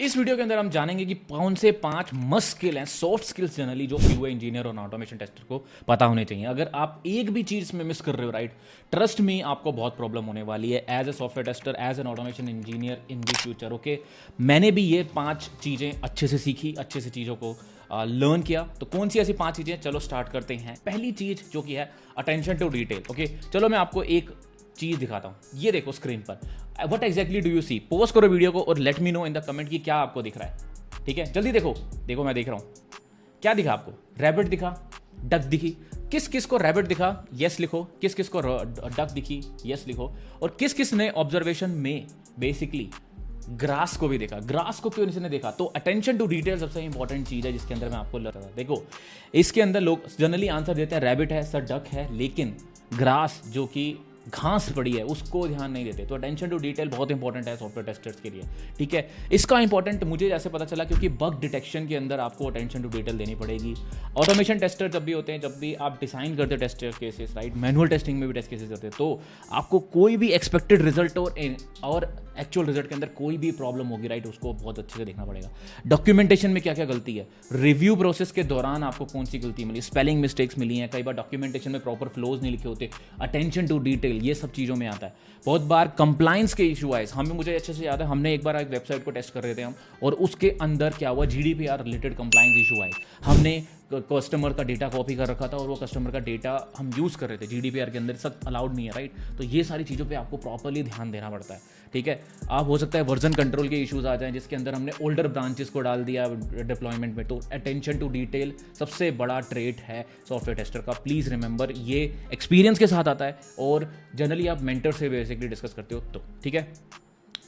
इस वीडियो के अंदर हम जानेंगे कि कौन से 5 मस्ट स्किल हैं, सॉफ्ट स्किल्स जनरली जो क्यूए इंजीनियर और ऑटोमेशन टेस्टर को पता होने चाहिए। अगर आप एक भी चीज़ में मिस कर रहे हो, राइट, ट्रस्ट मी, आपको बहुत प्रॉब्लम होने वाली है as a software tester, as an automation engineer in the future. Okay, मैंने भी ये 5 चीज़ें अच्छे से सीखी, अच्छे से चीज़ों को लर्न किया। तो कौन सी ऐसी 5 चीज़ें, चलो स्टार्ट करते हैं। पहली चीज़ जो कि है अटेंशन टू डिटेल। ओके, चलो मैं आपको एक चीज़ दिखाता हूँ। ये देखो स्क्रीन पर, what exactly do you see. Post करो वीडियो को और let me know in the comment कि क्या आपको दिख रहा है। ठीक है, जल्दी देखो। देखो मैं देख रहा हूँ, क्या दिखा आपको? रैबिट दिखा, डक दिखी। किस किस को रैबिट दिखा, यस लिखो। किस किस को डक दिखी, यस लिखो। और किस किस ने ऑब्जर्वेशन में बेसिकली ग्रास को भी देखा। ग्रास को क्यों किसी ने देखा? तो अटेंशन टू डिटेल सबसे इंपॉर्टेंट चीज है जिसके अंदर मैं आपको लग रहा था। देखो, इसके अंदर लोग जनरली आंसर देते हैं रैबिट है सर, डक है, लेकिन ग्रास जो कि घास पड़ी है उसको ध्यान नहीं देते। तो अटेंशन टू डिटेल बहुत इंपॉर्टेंट है सॉफ्टवेयर टेस्टर्स के लिए। ठीक है, इसका इंपॉर्टेंट मुझे जैसे पता चला क्योंकि बग डिटेक्शन के अंदर आपको अटेंशन टू डिटेल देनी पड़ेगी। ऑटोमेशन टेस्टर जब भी होते हैं, जब भी आप डिजाइन करते हो test cases, right, manual testing में भी टेस्ट केसेस होते हैं, तो आपको कोई भी एक्सपेक्टेड रिजल्ट और एक्चुअल रिजल्ट के अंदर कोई भी प्रॉब्लम होगी, राइट, उसको बहुत अच्छे से देखना पड़ेगा। डॉक्यूमेंटेशन में क्या क्या गलती है, रिव्यू प्रोसेस के दौरान आपको कौन सी गलती मिली, स्पेलिंग मिस्टेक्स मिली हैं, कई बार डॉक्यूमेंटेशन में प्रॉपर फ्लोज नहीं लिखे होते, अटेंशन टू डिटेल, ये सब चीज़ों में आता है। बहुत बार कंप्लाइंस के इशू आए, हमें, मुझे अच्छे से याद है, हमने एक बार एक वेबसाइट को टेस्ट कर रहे थे हम, और उसके अंदर क्या हुआ, जीडीपीआर रिलेटेड कंप्लाइंस इशू आए। हमने कस्टमर का डेटा कॉपी कर रखा था और वो कस्टमर का डेटा हम यूज़ कर रहे थे, जीडीपीआर के अंदर सब अलाउड नहीं है, राइट। तो ये सारी चीज़ों पे आपको प्रॉपर्ली ध्यान देना पड़ता है। ठीक है, आप हो सकता है वर्जन कंट्रोल के इश्यूज आ जाएं जिसके अंदर हमने ओल्डर ब्रांचेस को डाल दिया डिप्लॉयमेंट में। तो अटेंशन टू डिटेल सबसे बड़ा ट्रेट है सॉफ्टवेयर टेस्टर का। प्लीज़ रिमेंबर, ये एक्सपीरियंस के साथ आता है और जनरली आप मेंटर से बेसिकली डिस्कस करते हो। तो ठीक है,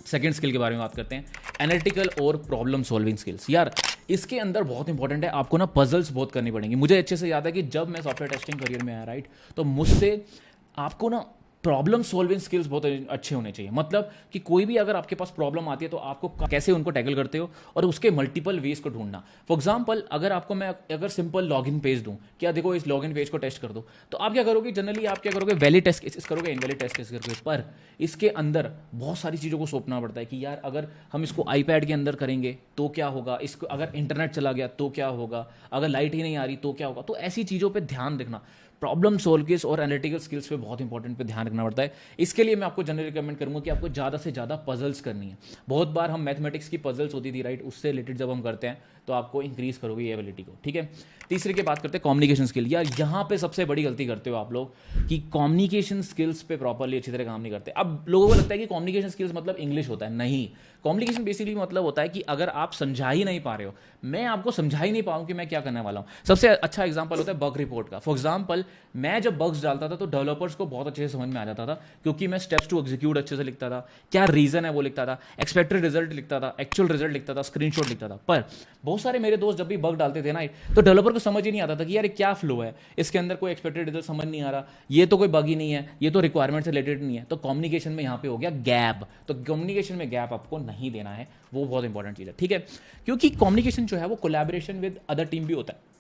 सेकेंड स्किल के बारे में बात करते हैं, एनालिटिकल और प्रॉब्लम सॉल्विंग स्किल्स। यार इसके अंदर बहुत इंपॉर्टेंट है, आपको ना पजल्स बहुत करनी पड़ेंगी। मुझे अच्छे से याद है कि जब मैं सॉफ्टवेयर टेस्टिंग करियर में आया, राइट, तो मुझसे आपको ना प्रॉब्लम सॉल्विंग स्किल्स बहुत अच्छे होने चाहिए। मतलब कि कोई भी अगर आपके पास प्रॉब्लम आती है तो आपको कैसे उनको टैकल करते हो और उसके मल्टीपल वेज को ढूंढना। फॉर एग्जांपल, अगर आपको मैं अगर सिंपल लॉगिन पेज दूं, क्या देखो इस लॉगिन पेज को टेस्ट कर दो, तो आप क्या करोगे, जनरली आप क्या करोगे, वैलिड टेस्ट केसेस करोगे, इनवैलिड टेस्ट केसेस करोगे। पर इसके अंदर बहुत सारी चीज़ों को सौंपना पड़ता है कि यार अगर हम इसको आईपैड के अंदर करेंगे तो क्या होगा, इसको अगर इंटरनेट चला गया तो क्या होगा, अगर लाइट ही नहीं आ रही तो क्या होगा। तो ऐसी चीज़ों पर ध्यान रखना, प्रॉब्लम सॉल्व और एनालिटिकल स्किल्स पे बहुत इंपॉर्टेंट पे ध्यान रखना पड़ता है। इसके लिए मैं आपको जनरली रिकमेंड करूंगा कि आपको ज़्यादा से ज़्यादा पजल्स करनी है। बहुत बार हम मैथमेटिक्स की पजल्स होती थी, राइट, उससे रिलेटेड जब हम करते हैं तो आपको इंक्रीज करोगे ये एबिलिटी को। ठीक है, तीसरे की बात करते हैं कम्युनिकेशन स्किल। यार यहाँ पे सबसे बड़ी गलती करते हो आप लोग कि कम्युनिकेशन स्किल्स पे प्रॉपरली अच्छी तरह काम नहीं करते। अब लोगों को लगता है कि कम्युनिकेशन स्किल्स मतलब इंग्लिश होता है, नहीं। कम्युनिकेशन बेसिकली मतलब होता है कि अगर आप समझा ही नहीं पा रहे हो, मैं आपको समझा ही नहीं पाऊँ कि मैं क्या करने वाला हूँ। सबसे अच्छा एग्जाम्पल होता है बग रिपोर्ट का। फॉर एग्जाम्पल, मैं जब बग्स डालता था तो डेवलपर्स को बहुत अच्छे से समझ में आ जाता था क्योंकि मैं स्टेप्स टू एग्जीक्यूट अच्छे से लिखता था, क्या रीजन है वो लिखता था, एक्सपेक्टेड रिजल्ट लिखता था, एक्चुअल रिजल्ट लिखता था, स्क्रीनशॉट लिखता था। पर बहुत सारे मेरे दोस्त जब भी बग डालते थे ना, तो डेवलपर को समझ ही नहीं आता था कि यार क्या फ्लो है, इसके अंदर कोई एक्सपेक्टेड रिजल्ट समझ नहीं आ रहा, ये तो कोई बग ही नहीं है, ये तो रिक्वायरमेंट से रिलेटेड नहीं है। तो कम्युनिकेशन में यहाँ पे हो गया गैप। तो कम्युनिकेशन में गैप आपको नहीं देना है, वो बहुत इंपॉर्टेंट चीज़ है। ठीक है, क्योंकि कम्युनिकेशन जो है वो कोलैबोरेशन विद अदर टीम भी होता है।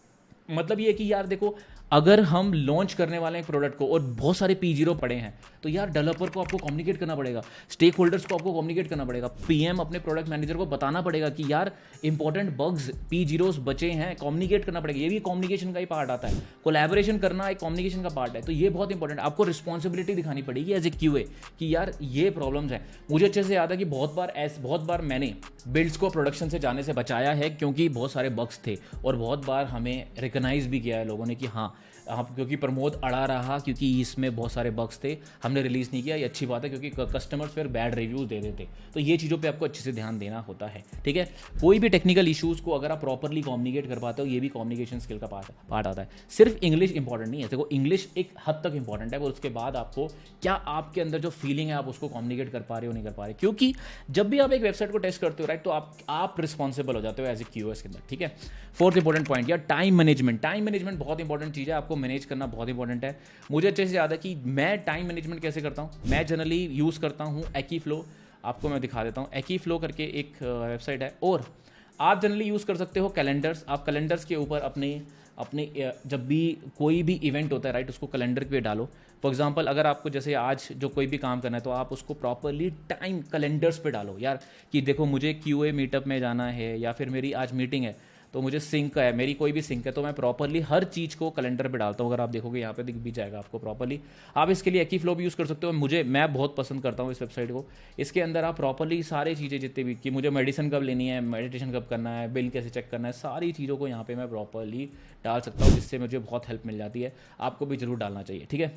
मतलब ये कि यार देखो, अगर हम लॉन्च करने वाले हैं प्रोडक्ट को और बहुत सारे P0 पड़े हैं, तो यार डेवलपर को आपको कम्युनिकेट करना पड़ेगा, स्टेक होल्डर्स को आपको कम्युनिकेट करना पड़ेगा, पीएम अपने प्रोडक्ट मैनेजर को बताना पड़ेगा कि यार इंपॉर्टेंट बग्स P0s बचे हैं, कम्युनिकेट करना पड़ेगा। ये भी कम्युनिकेशन का ही पार्ट आता है। कोलैबोरेशन करना एक कम्युनिकेशन का पार्ट है। तो ये बहुत इंपॉर्टेंट है, आपको रिस्पॉन्सिबिलिटी दिखानी पड़ेगी एज ए QA कि यार ये प्रॉब्लम्स हैं। मुझे अच्छे से याद है कि बहुत बार मैंने बिल्ड्स को प्रोडक्शन से जाने से बचाया है क्योंकि बहुत सारे बग्स थे, और बहुत बार हमें रिकॉग्नाइज भी किया है लोगों ने कि हाँ क्योंकि प्रमोद अड़ा रहा क्योंकि इसमें बहुत सारे बग्स थे, हमने रिलीज़ नहीं किया। ये अच्छी बात है क्योंकि कस्टमर्स फिर बैड रिव्यूज़ दे देते। तो ये चीज़ों पे आपको अच्छे से ध्यान देना होता है। ठीक है, कोई भी टेक्निकल इशूज़ को अगर आप प्रॉपरली कम्युनिकेट कर पाते हो, ये भी कम्युनिकेशन स्किल का पार्ट आता है। सिर्फ इंग्लिश इंपॉर्टेंट नहीं है, देखो इंग्लिश एक हद तक इंपॉर्टेंट है, और उसके बाद आपको क्या आपके अंदर जो फीलिंग है आप उसको कम्युनिकेट कर पा रहे हो नहीं कर पा रहे। क्योंकि जब भी आप एक वेबसाइट को टेस्ट करते हो, राइट, तो आप रिस्पॉन्सिबल हो जाते हो एज ए QA के अंदर। ठीक है, फोर्थ इंपॉर्टेंट पॉइंट, यार टाइम मैनेजमेंट। टाइम मैनेजमेंट बहुत इंपॉर्टेंट चीज़ है, आपको मैनेज करना बहुत इंपॉर्टेंट है। मुझे अच्छे से याद है कि मैं टाइम मैनेजमेंट कैसे करता हूँ। मैं जनरली यूज़ करता हूँ Akiflow। आपको मैं दिखा देता हूँ। Akiflow करके एक वेबसाइट है, और आप जनरली यूज़ कर सकते हो कैलेंडर्स। आप कैलेंडर्स के ऊपर अपने अपने जब भी कोई भी इवेंट होता है राइट, उसको कैलेंडर पे डालो। फॉर एग्जांपल अगर आपको जैसे आज जो कोई भी काम करना है तो आप उसको प्रॉपरली टाइम कैलेंडर्स पे डालो यार, कि देखो मुझे क्यूए मीटअप में जाना है या फिर मेरी आज मीटिंग है तो मुझे सिंक है, मेरी कोई भी सिंक है, तो मैं प्रॉपरली हर चीज़ को कैलेंडर पे डालता हूँ। अगर आप देखोगे यहाँ पे दिख भी जाएगा आपको प्रॉपरली। आप इसके लिए एक्की फ्लो भी यूज़ कर सकते हो। मैं बहुत पसंद करता हूँ इस वेबसाइट को। इसके अंदर आप प्रॉपरली सारी चीज़ें जितनी भी, कि मुझे मेडिसिन कब लेनी है, मेडिटेशन कब करना है, बिल कैसे चेक करना है, सारी चीज़ों को यहाँ पे मैं प्रॉपरली डाल सकता हूँ, जिससे मुझे बहुत हेल्प मिल जाती है। आपको भी जरूर डालना चाहिए, ठीक है।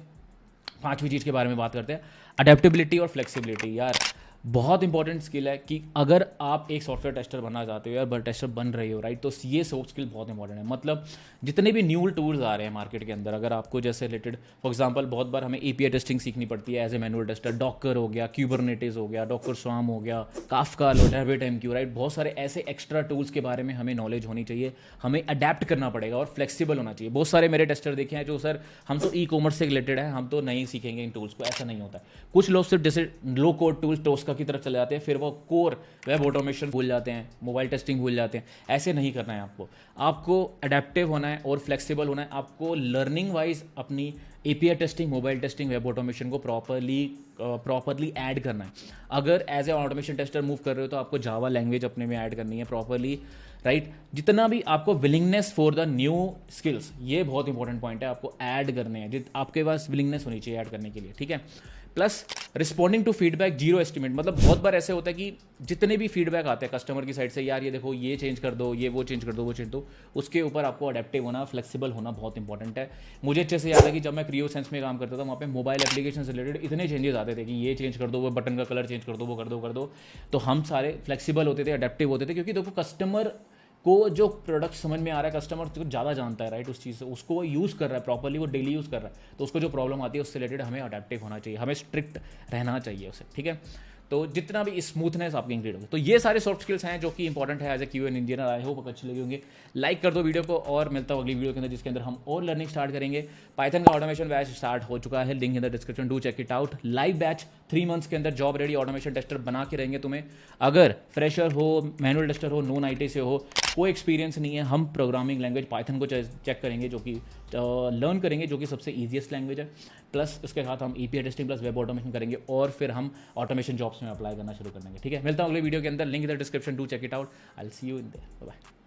पांचवी चीज़ के बारे में बात करते हैं, अडेप्टेबिलिटी और फ्लेक्सिबिलिटी। यार बहुत इंपॉर्टेंट स्किल है कि अगर आप एक सॉफ्टवेयर टेस्टर बनना चाहते हो या बल टेस्टर बन रहे हो राइट, तो ये सॉफ्ट स्किल बहुत इंपॉर्टेंट है। मतलब जितने भी न्यू टूल्स आ रहे हैं मार्केट के अंदर, अगर आपको जैसे रिलेटेड फॉर एग्जांपल बहुत बार हमें एपीआई टेस्टिंग सीखनी पड़ती है as a manual tester. Docker हो गया, क्यूबरनेटिस हो गया, डॉकर स्वार्म हो गया, काफका, RabbitMQ राइट, बहुत सारे ऐसे एक्स्ट्रा टूल्स के बारे में हमें नॉलेज होनी चाहिए। हमें अडेप्ट करना पड़ेगा और फ्लेक्सिबल होना चाहिए। बहुत सारे मेरे टेस्टर देखे हैं जो सर हम तो ई कॉमर्स से रिलेटेड है, हम तो नहीं सीखेंगे इन टूल्स को, ऐसा नहीं होता है। कुछ लोग सिर्फ जैसे लो कोड टूल्स टोस्का की तरफ चले जाते हैं, फिर वो कोर वेब ऑटोमेशन भूल जाते हैं, मोबाइल टेस्टिंग भूल जाते हैं। ऐसे नहीं करना है आपको। आपको अडेप्टिव होना है और फ्लेक्सिबल होना है। आपको लर्निंग वाइज अपनी API testing, mobile testing, web automation को प्रॉपरली ऐड करना है। अगर as a automation tester move कर रहे हो तो आपको जावा लैंग्वेज अपने में ऐड करनी है प्रॉपरली राइट। जितना भी आपको willingness for the new skills, ये बहुत इंपॉर्टेंट पॉइंट है, आपको ऐड करने हैं। आपके पास विलिंगनेस होनी चाहिए ऐड करने के लिए, ठीक है। Plus responding to feedback, zero estimate. मतलब बहुत बार ऐसे होता है कि जितने भी फीडबैक आते हैं कस्टमर की साइड से, यार ये देखो ये चेंज कर दो, ये वो चेंज कर दो, वो चेंज दो, उसके ऊपर आपको अडेप्टिव होना, फ्लेक्सिबल होना बहुत इंपॉर्टेंट है। मुझे अच्छे से याद है कि जब मैं क्रियो सेंस में काम करता था, वहाँ पे मोबाइल एप्लीकेशन से रिलेटेड इतने चेंजेस आते थे कि ये चेंज कर दो, वो बटन का कलर चेंज कर दो, वो कर दो। तो हम सारे फ्लेक्सिबल होते थे, अडेप्टिव होते थे, क्योंकि देखो कस्टमर को जो प्रोडक्ट समझ में आ रहा है, कस्टमर को ज़्यादा जानता है राइट उस चीज़ से, उसको वो यूज़ कर रहा है प्रॉपरली, वो डेली यूज़ कर रहा है, तो उसको जो प्रॉब्लम आती है उससे रिलेटेड हमें अडेप्टिव होना चाहिए, हमें स्ट्रिक्ट रहना चाहिए उसे, ठीक है। तो जितना भी स्मूथनेस आपकी इंक्रीज होगी। तो ये सारे सॉफ्ट स्किल्स हैं जो कि इंपॉर्टेंट है as a QA engineer. I hope अच्छे लगे होंगे। लाइक कर दो वीडियो को, और मिलता हूँ अगली वीडियो के अंदर जिसके अंदर हम और लर्निंग स्टार्ट करेंगे। पाइथन का ऑटोमेशन बैच स्टार्ट हो चुका है, link in the description, do check it out. Live batch 3 months के अंदर जॉब रेडी ऑटोमेशन टेस्टर बना के रहेंगे तुम्हें। अगर फ्रेशर हो, मैनुअल टेस्टर हो, नॉन आईटी से हो, कोई एक्सपीरियंस नहीं है, हम प्रोग्रामिंग लैंग्वेज पाइथन को चेक करेंगे, जो कि लर्न करेंगे, जो कि सबसे ईजीएस्ट लैंग्वेज है। प्लस उसके साथ हम API testing plus web automation करेंगे, और फिर हम ऑटोमेशन जॉब्स में अप्लाई करना शुरू कर देंगे, ठीक है। मिलता हूँ अगले वीडियो के अंदर, link in the description, do check it out. I will see you in there, bye bye.